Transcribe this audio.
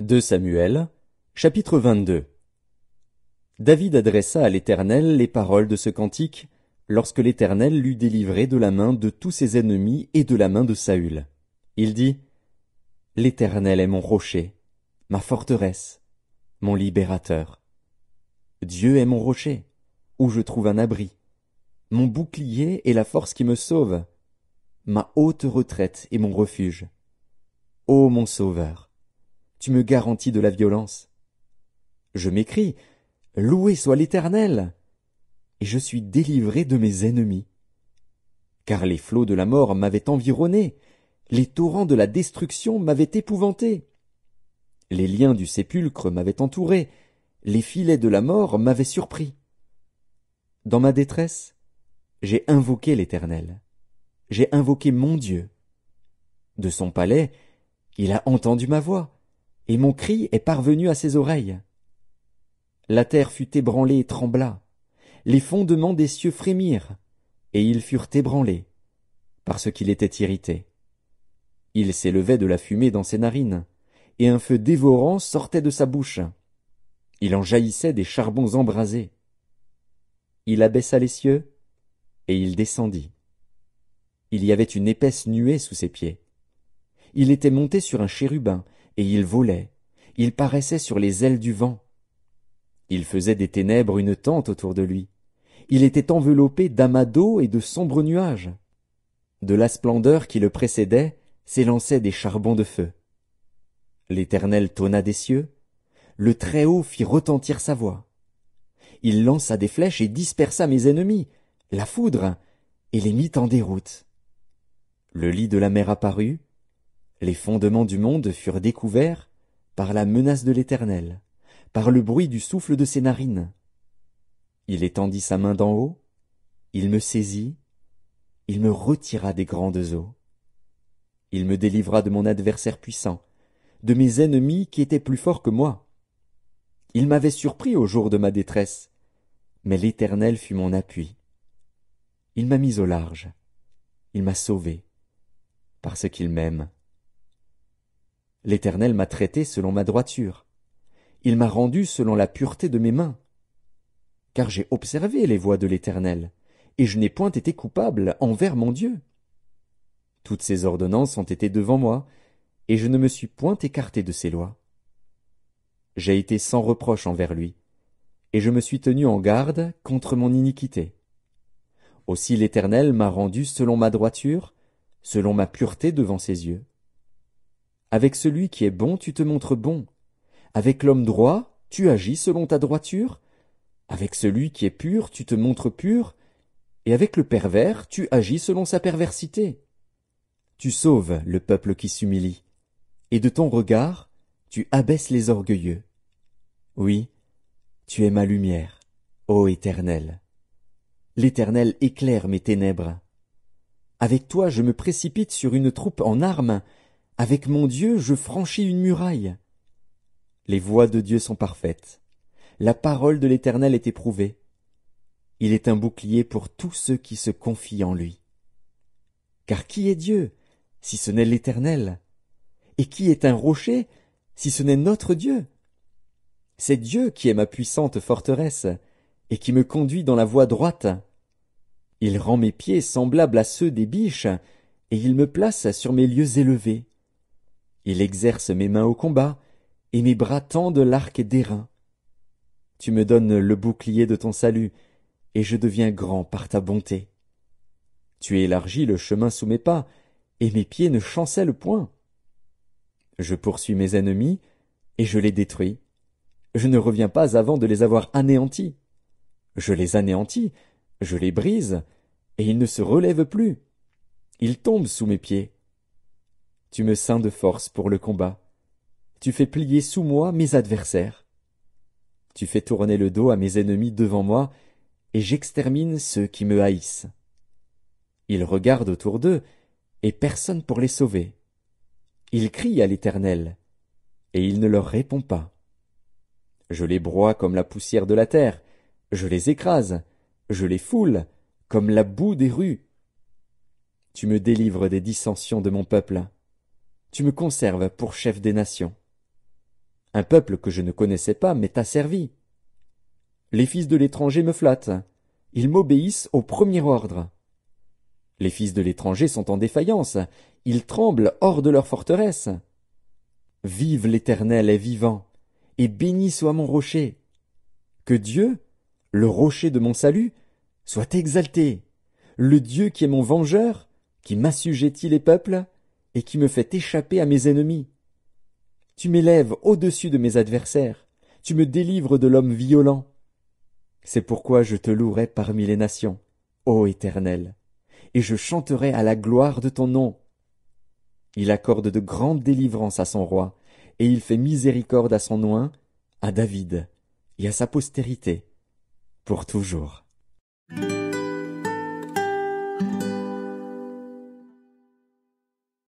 2 Samuel, chapitre 22. David adressa à l'Éternel les paroles de ce cantique, lorsque l'Éternel l'eut délivré de la main de tous ses ennemis et de la main de Saül. Il dit, L'Éternel est mon rocher, ma forteresse, mon libérateur. Dieu est mon rocher, où je trouve un abri, mon bouclier et la force qui me sauve, ma haute retraite et mon refuge. Ô mon Sauveur, tu me garantis de la violence. Je m'écrie, loué soit l'Éternel, et je suis délivré de mes ennemis. Car les flots de la mort m'avaient environné, les torrents de la destruction m'avaient épouvanté. Les liens du sépulcre m'avaient entouré, les filets de la mort m'avaient surpris. Dans ma détresse, j'ai invoqué l'Éternel, j'ai invoqué mon Dieu. De son palais, il a entendu ma voix, et mon cri est parvenu à ses oreilles. La terre fut ébranlée et trembla, les fondements des cieux frémirent, et ils furent ébranlés, parce qu'il était irrité. Il s'élevait de la fumée dans ses narines, et un feu dévorant sortait de sa bouche. Il en jaillissait des charbons embrasés. Il abaissa les cieux, et il descendit. Il y avait une épaisse nuée sous ses pieds. Il était monté sur un chérubin, et il volait, il paraissait sur les ailes du vent. Il faisait des ténèbres une tente autour de lui. Il était enveloppé d'amas d'eau et de sombres nuages. De la splendeur qui le précédait s'élançaient des charbons de feu. L'Éternel tonna des cieux, le Très-Haut fit retentir sa voix. Il lança des flèches et dispersa mes ennemis, la foudre, et les mit en déroute. Le lit de la mer apparut, les fondements du monde furent découverts par la menace de l'Éternel, par le bruit du souffle de ses narines. Il étendit sa main d'en haut, il me saisit, il me retira des grandes eaux. Il me délivra de mon adversaire puissant, de mes ennemis qui étaient plus forts que moi. Il m'avait surpris au jour de ma détresse, mais l'Éternel fut mon appui. Il m'a mis au large, il m'a sauvé, parce qu'il m'aime. L'Éternel m'a traité selon ma droiture. Il m'a rendu selon la pureté de mes mains. Car j'ai observé les voies de l'Éternel, et je n'ai point été coupable envers mon Dieu. Toutes ses ordonnances ont été devant moi, et je ne me suis point écarté de ses lois. J'ai été sans reproche envers lui, et je me suis tenu en garde contre mon iniquité. Aussi l'Éternel m'a rendu selon ma droiture, selon ma pureté devant ses yeux. Avec celui qui est bon, tu te montres bon. Avec l'homme droit, tu agis selon ta droiture. Avec celui qui est pur, tu te montres pur. Et avec le pervers, tu agis selon sa perversité. Tu sauves le peuple qui s'humilie. Et de ton regard, tu abaisses les orgueilleux. Oui, tu es ma lumière, ô Éternel. L'Éternel éclaire mes ténèbres. Avec toi, je me précipite sur une troupe en armes. Avec mon Dieu, je franchis une muraille. Les voies de Dieu sont parfaites. La parole de l'Éternel est éprouvée. Il est un bouclier pour tous ceux qui se confient en lui. Car qui est Dieu, si ce n'est l'Éternel? Et qui est un rocher, si ce n'est notre Dieu? C'est Dieu qui est ma puissante forteresse, et qui me conduit dans la voie droite. Il rend mes pieds semblables à ceux des biches, et il me place sur mes lieux élevés. Il exerce mes mains au combat, et mes bras tendent l'arc d'airain. Tu me donnes le bouclier de ton salut, et je deviens grand par ta bonté. Tu élargis le chemin sous mes pas, et mes pieds ne chancellent point. Je poursuis mes ennemis, et je les détruis. Je ne reviens pas avant de les avoir anéantis. Je les anéantis, je les brise, et ils ne se relèvent plus. Ils tombent sous mes pieds. Tu me ceins de force pour le combat. Tu fais plier sous moi mes adversaires. Tu fais tourner le dos à mes ennemis devant moi, et j'extermine ceux qui me haïssent. Ils regardent autour d'eux, et personne pour les sauver. Ils crient à l'Éternel, et il ne leur répond pas. Je les broie comme la poussière de la terre, je les écrase, je les foule, comme la boue des rues. Tu me délivres des dissensions de mon peuple. Tu me conserves pour chef des nations. Un peuple que je ne connaissais pas m'est asservi. Les fils de l'étranger me flattent. Ils m'obéissent au premier ordre. Les fils de l'étranger sont en défaillance. Ils tremblent hors de leur forteresse. Vive l'Éternel est vivant, et béni soit mon rocher. Que Dieu, le rocher de mon salut, soit exalté, le Dieu qui est mon vengeur, qui m'assujettit les peuples, et qui me fait échapper à mes ennemis. Tu m'élèves au-dessus de mes adversaires, tu me délivres de l'homme violent. C'est pourquoi je te louerai parmi les nations, ô Éternel, et je chanterai à la gloire de ton nom. Il accorde de grandes délivrances à son roi, et il fait miséricorde à son oint, à David, et à sa postérité, pour toujours.